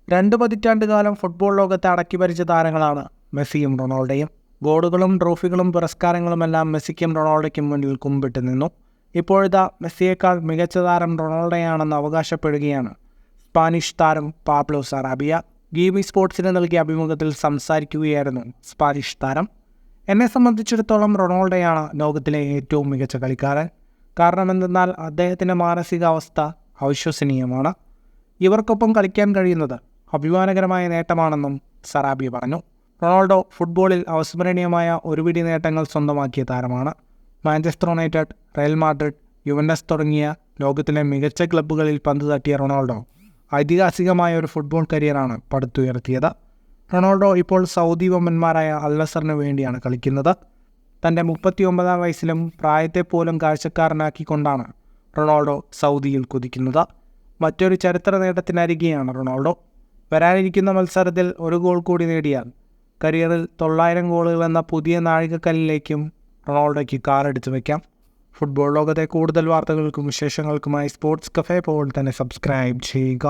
2 പതിറ്റാണ്ടുകാലം football ലോകത്തെ അടക്കിഭരിച്ച താരങ്ങളാണ് മെസ്സിയും റൊണാൾഡോയും. ഗോളുകളും ട്രോഫികളും പുരസ്കാരങ്ങളുമെല്ലാം മെസ്സിക്കും റൊണാൾഡോയ്ക്കും മുന്നിൽ കുമ്പിട്ട് നിന്നു. ഇപ്പോഴിതാ മെസ്സിയേക്കാൾ മികച്ച താരം റൊണാൾഡോയാണെന്ന് അവകാശപ്പെടുകയാണ് സ്പാനിഷ് താരം പാബ്ലോ സറാബിയ. ഗീവി സ്പോർട്സിന് നൽകിയ അഭിമുഖത്തിൽ സംസാരിക്കുകയായിരുന്നു സ്പാനിഷ് താരം. എന്നെ സംബന്ധിച്ചിടത്തോളം റൊണാൾഡോയാണ് ലോകത്തിലെ ഏറ്റവും മികച്ച കളിക്കാരൻ. കാരണം എന്തെന്നാൽ അദ്ദേഹത്തിൻ്റെ മാനസികാവസ്ഥ അവിശ്വസനീയമാണ്. ഇവർക്കൊപ്പം കളിക്കാൻ കഴിയുന്നത് അഭിമാനകരമായ നേട്ടമാണെന്നും സറാബിയ പറഞ്ഞു. റൊണാൾഡോ ഫുട്ബോളിൽ അവിസ്മരണീയമായ ഒരുപിടി നേട്ടങ്ങൾ സ്വന്തമാക്കിയ താരമാണ്. Manchester United, Real Madrid, Juventus തുടങ്ങിയ ലോകത്തിലെ മികച്ച ക്ലബ്ബുകളിൽ പന്ത് തട്ടിയ റൊണാൾഡോ ഐതിഹാസികമായ ഒരു ഫുട്ബോൾ കരിയറാണ് പടുത്തുയർത്തിയത്. റൊണാൾഡോ ഇപ്പോൾ സൗദി വമ്പന്മാരായ അൽ നസറിന് വേണ്ടിയാണ് കളിക്കുന്നത്. തൻ്റെ 39-ാം വയസ്സിലും പ്രായത്തെപ്പോലും കാഴ്ചക്കാരനാക്കിക്കൊണ്ടാണ് റൊണാൾഡോ സൗദിയിൽ കുതിക്കുന്നത്. മറ്റൊരു ചരിത്ര നേട്ടത്തിനരികെയാണ് റൊണാൾഡോ. വരാനിരിക്കുന്ന മത്സരത്തിൽ ഒരു ഗോൾ കൂടി നേടിയാൽ കരിയറിൽ 900 ഗോളുകൾ എന്ന പുതിയ നാഴികക്കല്ലിലേക്കും റൊണാൾഡോയ്ക്ക് കാലെടുത്ത് വയ്ക്കാം. ഫുട്ബോൾ ലോകത്തെ കൂടുതൽ വാർത്തകൾക്കും വിശേഷങ്ങൾക്കുമായി സ്പോർട്സ് കഫേ പോൾ തന്നെ സബ്സ്ക്രൈബ് ചെയ്യുക.